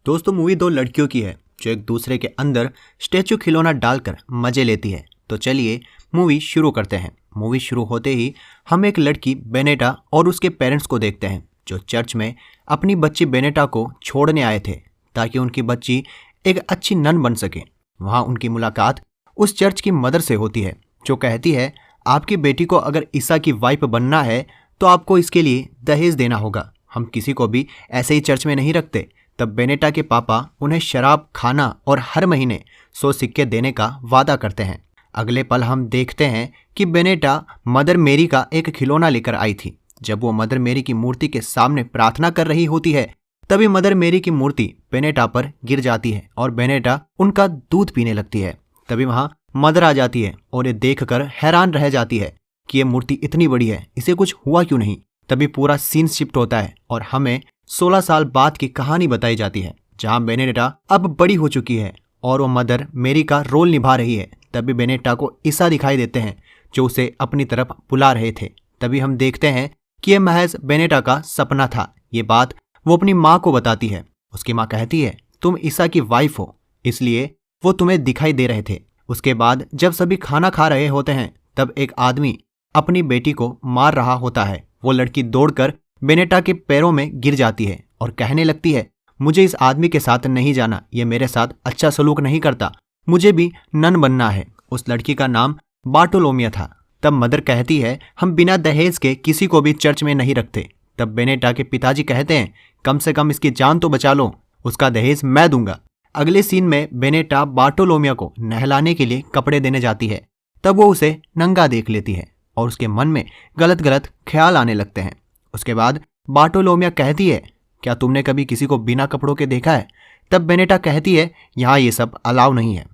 दोस्तों मूवी दो लड़कियों की है जो एक दूसरे के अंदर स्टैचू खिलौना डालकर मजे लेती है। तो चलिए मूवी शुरू करते हैं। मूवी शुरू होते ही हम एक लड़की बेनेटा और उसके पेरेंट्स को देखते हैं जो चर्च में अपनी बच्ची बेनेटा को छोड़ने आए थे ताकि उनकी बच्ची एक अच्छी नन बन सके। वहाँ उनकी मुलाकात उस चर्च की मदर से होती है जो कहती है आपकी बेटी को अगर ईसा की वाइफ बनना है तो आपको इसके लिए दहेज देना होगा। हम किसी को भी ऐसे ही चर्च में नहीं रखते। तब बेनेटा के पापा उन्हें शराब खाना और हर महीने 100 सिक्के देने का वादा करते हैं। अगले पल हम देखते हैं कि बेनेटा मदर मेरी का एक खिलौना लेकर आई थी। जब वो मदर मेरी की मूर्ति के सामने प्रार्थना कर रही होती है तभी मदर मेरी की मूर्ति बेनेटा पर गिर जाती है और बेनेटा उनका दूध पीने लगती है। तभी वहाँ मदर आ जाती है और ये देखकर हैरान रह जाती है कि ये मूर्ति इतनी बड़ी है, इसे कुछ हुआ क्यों नहीं। तभी पूरा सीन शिफ्ट होता है और हमें 16 साल बाद की कहानी बताई जाती है जहां बेनेटा अब बड़ी हो चुकी है और वो मदर मेरी का रोल निभा रही है। तभी बेनेटा को ईसा दिखाई देते हैं जो उसे अपनी तरफ बुला रहे थे। तभी हम देखते हैं कि यह महज बेनेटा का सपना था। ये बात वो अपनी माँ को बताती है। उसकी माँ कहती है तुम ईसा की वाइफ हो इसलिए वो तुम्हें दिखाई दे रहे थे। उसके बाद जब सभी खाना खा रहे होते हैं तब एक आदमी अपनी बेटी को मार रहा होता है। वो लड़की दौड़कर बेनेटा के पैरों में गिर जाती है और कहने लगती है मुझे इस आदमी के साथ नहीं जाना, ये मेरे साथ अच्छा सलूक नहीं करता, मुझे भी नन बनना है। उस लड़की का नाम बार्टोलोमिया था। तब मदर कहती है हम बिना दहेज के किसी को भी चर्च में नहीं रखते। तब बेनेटा के पिताजी कहते हैं कम से कम इसकी जान तो बचा लो, उसका दहेज मैं दूंगा। अगले सीन में बेनेटा बार्टोलोमिया को नहलाने के लिए कपड़े देने जाती है। तब वो उसे नंगा देख लेती है और उसके मन में गलत गलत ख्याल आने लगते हैं। उसके बाद बार्टोलोमिया कहती है क्या तुमने कभी किसी को बिना कपड़ों के देखा है। तब बेनेटा कहती है यहाँ ये सब अलाउ नहीं है।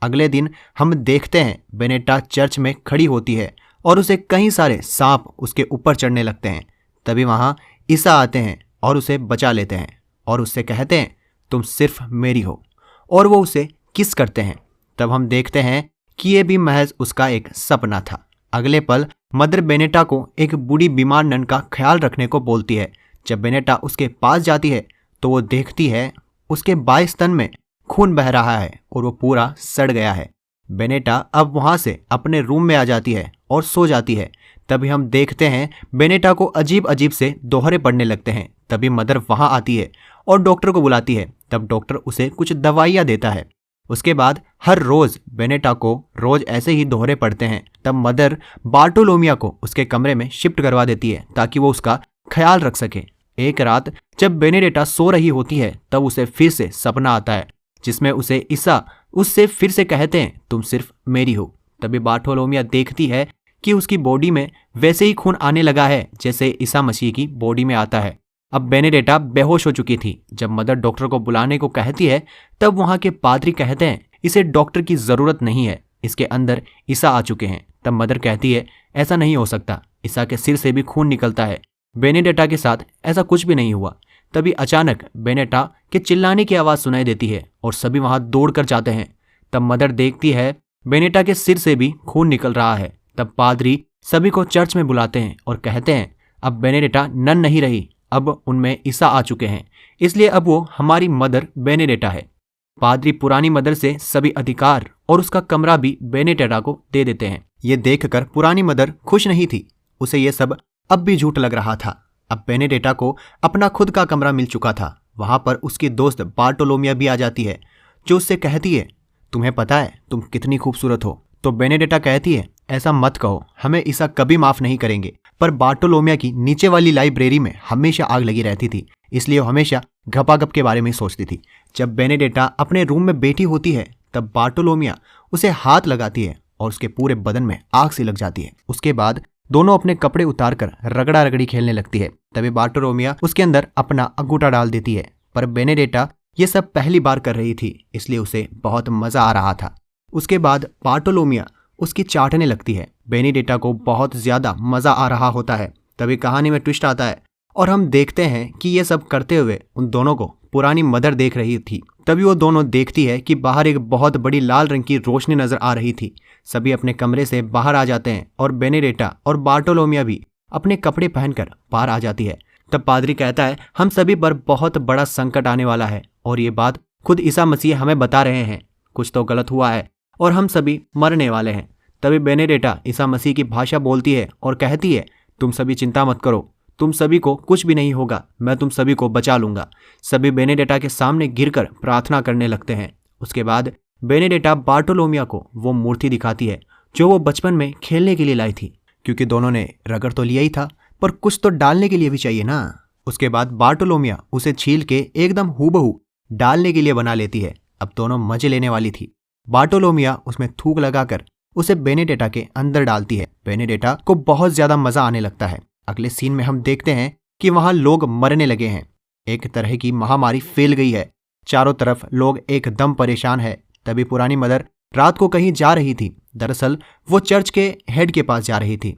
अगले दिन हम देखते हैं बेनेटा चर्च में खड़ी होती है और उसे कई सारे सांप उसके ऊपर चढ़ने लगते हैं। तभी वहाँ ईसा आते हैं और उसे बचा लेते हैं और उससे कहते हैं तुम सिर्फ मेरी हो और वो उसे किस करते हैं। तब हम देखते हैं कि ये भी महज उसका एक सपना था। अगले पल मदर बेनेटा को एक बूढ़ी बीमार नन का ख्याल रखने को बोलती है। जब बेनेटा उसके पास जाती है तो वो देखती है उसके बाएं स्तन में खून बह रहा है और वो पूरा सड़ गया है। बेनेटा अब वहाँ से अपने रूम में आ जाती है और सो जाती है। तभी हम देखते हैं बेनेटा को अजीब अजीब से दोहरे पड़ने लगते हैं। तभी मदर वहाँ आती है और डॉक्टर को बुलाती है। तब डॉक्टर उसे कुछ दवाइयाँ देता है। उसके बाद हर रोज बेनेटा को रोज ऐसे ही दोहरे पड़ते हैं। तब मदर बार्टोलोमिया को उसके कमरे में शिफ्ट करवा देती है ताकि वो उसका ख्याल रख सके। एक रात जब बेनेडेटा सो रही होती है तब उसे फिर से सपना आता है जिसमें उसे ईसा उससे फिर से कहते हैं तुम सिर्फ मेरी हो। तभी बार्टोलोमिया देखती है कि उसकी बॉडी में वैसे ही खून आने लगा है जैसे ईसा मसीह की बॉडी में आता है। अब बेनेडेटा बेहोश हो चुकी थी। जब मदर डॉक्टर को बुलाने को कहती है तब वहाँ के पादरी कहते हैं इसे डॉक्टर की ज़रूरत नहीं है, इसके अंदर ईसा आ चुके हैं। तब मदर कहती है ऐसा नहीं हो सकता, ईसा के सिर से भी खून निकलता है, बेनेडेटा के साथ ऐसा कुछ भी नहीं हुआ। तभी अचानक बेनेटा के चिल्लाने की आवाज़ सुनाई देती है और सभी वहाँ दौड़ कर जाते हैं। तब मदर देखती है बेनेटा के सिर से भी खून निकल रहा है। तब पादरी सभी को चर्च में बुलाते हैं और कहते हैं अब बेनेडेटा नन नहीं रही, अब उनमें ईसा आ चुके हैं, इसलिए अब वो हमारी मदर बेनेडेटा है। पादरी पुरानी मदर से सभी अधिकार और उसका कमरा भी बेनेडेटा को दे देते हैं। ये देखकर पुरानी मदर खुश नहीं थी, उसे ये सब अब भी झूठ लग रहा था। अब बेनेडेटा को अपना खुद का कमरा मिल चुका था। वहां पर उसकी दोस्त बार्टोलोमिया भी आ जाती है जो उससे कहती है तुम्हें पता है तुम कितनी खूबसूरत हो। तो बेनेडेटा कहती है ऐसा मत कहो, हमें ईसा कभी माफ नहीं करेंगे। पर बार्टोलोमिया की नीचे वाली लाइब्रेरी में हमेशा आग लगी रहती थी, इसलिए वो हमेशा घपाघप के बारे में सोचती थी। जब बेनेडेटा अपने रूम में बैठी होती है तब बार्टोलोमिया उसे हाथ लगाती है और उसके पूरे बदन में आग सी लग जाती है। उसके बाद दोनों अपने कपड़े उतारकर रगड़ा रगड़ी खेलने लगती है। तभी बार्टोलोमिया उसके अंदर अपना अंगूठा डाल देती है। पर बेनेडेटा ये सब पहली बार कर रही थी इसलिए उसे बहुत मजा आ रहा था। उसके बाद बार्टोलोमिया उसकी चाटने लगती है। बेनेडेटा को बहुत ज्यादा मजा आ रहा होता है। तभी कहानी में ट्विस्ट आता है और हम देखते हैं कि ये सब करते हुए उन दोनों को पुरानी मदर देख रही थी। तभी वो दोनों देखती है कि बाहर एक बहुत बड़ी लाल रंग की रोशनी नजर आ रही थी। सभी अपने कमरे से बाहर आ जाते हैं और बेनेडेटा और बार्टोलोमिया भी अपने कपड़े पहनकर बाहर आ जाती है। तब पादरी कहता है हम सभी पर बहुत बड़ा संकट आने वाला है और ये बात खुद ईसा मसीह हमें बता रहे हैं, कुछ तो गलत हुआ है और हम सभी मरने वाले हैं। तभी बेनेडेटा ईसा मसीह की भाषा बोलती है और कहती है, तुम सभी चिंता मत करो, तुम सभी को कुछ भी नहीं होगा, मैं तुम सभी को बचा लूंगा। सभी बेनेडेटा के सामने गिरकर प्रार्थना करने लगते हैं। उसके बाद बेनेडेटा बार्टोलोमिया को वो मूर्ति दिखाती है जो वो बचपन में खेलने के लिए लाई थी, क्योंकि दोनों ने रगड़ तो लिया ही था, पर कुछ तो डालने के लिए भी चाहिए ना। उसके बाद बार्टोलोमिया उसे छील के एकदम हूबहू डालने के लिए बना लेती है। अब दोनों मजे लेने वाली थी। बार्टोलोमिया उसमें थूक लगाकर उसे बेनेडेटा के अंदर डालती है। बेनेडेटा को बहुत ज्यादा मजा आने लगता है। अगले सीन में हम देखते हैं कि वहां लोग मरने लगे हैं। एक तरह की महामारी फैल गई है, चारों तरफ लोग एकदम परेशान है। तभी पुरानी मदर रात को कहीं जा रही थी। दरअसल वो चर्च के हेड के पास जा रही थी।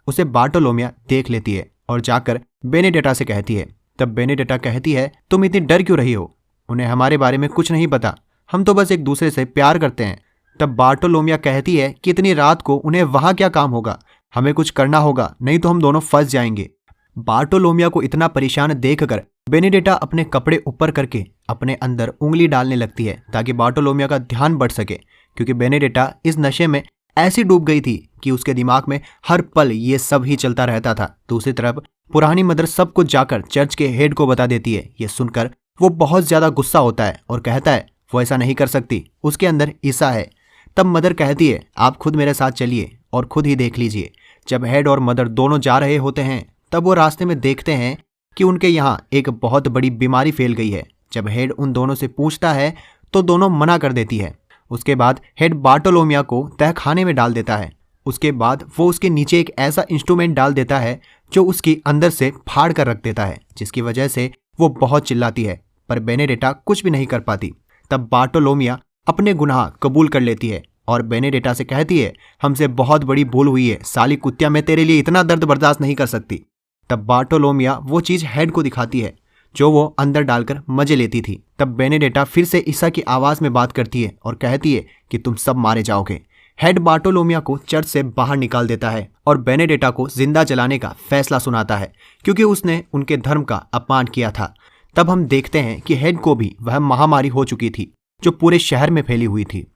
उसे बार्टोलोमिया देख लेती है और जाकर बेनेडेटा से कहती है। तब बेनेडेटा कहती है, तुम इतनी डर क्यों रही हो? उन्हें हमारे बारे में कुछ नहीं पता, हम तो बस एक दूसरे से प्यार करते हैं। तब बार्टोलोमिया कहती है कि इतनी रात को उन्हें वहां क्या काम होगा, हमें कुछ करना होगा, नहीं तो हम दोनों फंस जाएंगे। बार्टोलोमिया को इतना परेशान देखकर बेनेडेटा अपने कपड़े ऊपर करके अपने अंदर उंगली डालने लगती है ताकि बार्टोलोमिया का ध्यान बढ़ सके, क्योंकि बेनेडेटा इस नशे में ऐसी डूब गई थी कि उसके दिमाग में हर पल ये सब ही चलता रहता था। दूसरी तरफ पुरानी मदर सब कुछ जाकर चर्च के हेड को बता देती है। ये सुनकर वो बहुत ज्यादा गुस्सा होता है और कहता है वो ऐसा नहीं कर सकती, उसके अंदर ईसा है। तब मदर कहती है, आप खुद मेरे साथ चलिए और खुद ही देख लीजिए। जब हेड और मदर दोनों जा रहे होते हैं तब वो रास्ते में देखते हैं कि उनके यहाँ एक बहुत बड़ी बीमारी फैल गई है। जब हेड उन दोनों से पूछता है तो दोनों मना कर देती है। उसके बाद हेड बार्टोलोमिया को तहखाने में डाल देता है। उसके बाद वो उसके नीचे एक ऐसा इंस्ट्रूमेंट डाल देता है जो उसकी अंदर से फाड़ कर रख देता है, जिसकी वजह से वो बहुत चिल्लाती है, पर बेनेडेटा कुछ भी नहीं कर पाती। तब बार्टोलोमिया अपने गुनाह कबूल कर लेती है और बेनेडेटा से कहती है, हमसे बहुत बड़ी भूल हुई है साली कुत्तिया, मैं तेरे लिए इतना दर्द बर्दाश्त नहीं कर सकती। तब बार्टोलोमिया वो चीज हेड को दिखाती है जो वो अंदर डालकर मजे लेती थी। तब बेनेडेटा फिर से ईसा की आवाज में बात करती है और कहती है कि तुम सब मारे जाओगे। हेड बार्टोलोमिया को चर्च से बाहर निकाल देता है और बेनेडेटा को जिंदा जलाने का फैसला सुनाता है, क्योंकि उसने उनके धर्म का अपमान किया था। तब हम देखते हैं कि हेड को भी वह महामारी हो चुकी थी जो पूरे शहर में फैली हुई थी,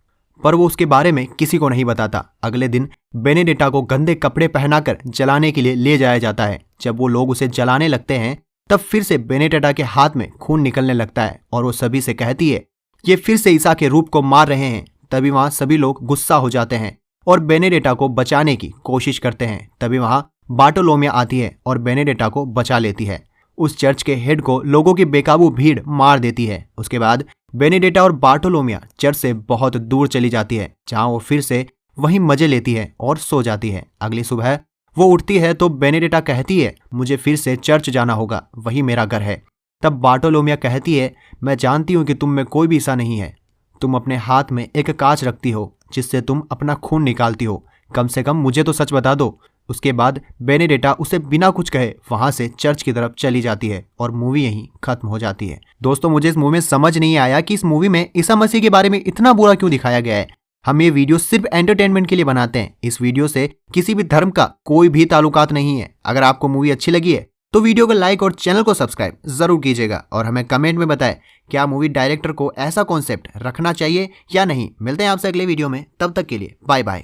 पर वो उसके बारे में किसी को नहीं बताता। अगले दिन बेनेडेटा को गंदे कपड़े पहनाकर जलाने के लिए ले जाया जाता है। जब वो लोग उसे जलाने लगते हैं तब फिर से बेनेडेटा के हाथ में खून निकलने लगता है और वो सभी से कहती है, ये फिर से ईसा के रूप को मार रहे हैं। तभी वहां सभी लोग गुस्सा हो जाते हैं और बेनेडेटा को बचाने की कोशिश करते हैं। तभी वहां बार्टोलोमिया आती है और बेनेडेटा को बचा लेती है। उस चर्च के हेड को लोगों की बेकाबू भीड़ मार देती है। उसके बाद बेनेडेटा और बार्टोलोमिया चर्च से बहुत दूर चली जाती है, जहां वो फिर से वहीं मजे लेती है और सो जाती है। अगली सुबह वो उठती है तो बेनेडेटा कहती है, मुझे फिर से चर्च जाना होगा, वही मेरा घर है। तब बार्टोलोमिया कहती है, मैं जानती हूं कि तुम में कोई भी ईसा नहीं है, तुम अपने हाथ में एक कांच रखती हो जिससे तुम अपना खून निकालती हो, कम से कम मुझे तो सच बता दो। उसके बाद बेनेडेटा उसे बिना कुछ कहे वहां से चर्च की तरफ चली जाती है और मूवी यहीं खत्म हो जाती है। दोस्तों, मुझे इस मूवी में समझ नहीं आया कि इस मूवी में ईसा मसीह के बारे में इतना बुरा क्यों दिखाया गया है। हम ये वीडियो सिर्फ एंटरटेनमेंट के लिए बनाते हैं। इस वीडियो से किसी भी धर्म का कोई भी ताल्लुकात नहीं है। अगर आपको मूवी अच्छी लगी है तो वीडियो को लाइक और चैनल को सब्सक्राइब जरूर कीजिएगा और हमें कमेंट में बताएं क्या मूवी डायरेक्टर को ऐसा कॉन्सेप्ट रखना चाहिए या नहीं। मिलते हैं आपसे अगले वीडियो में, तब तक के लिए बाय बाय।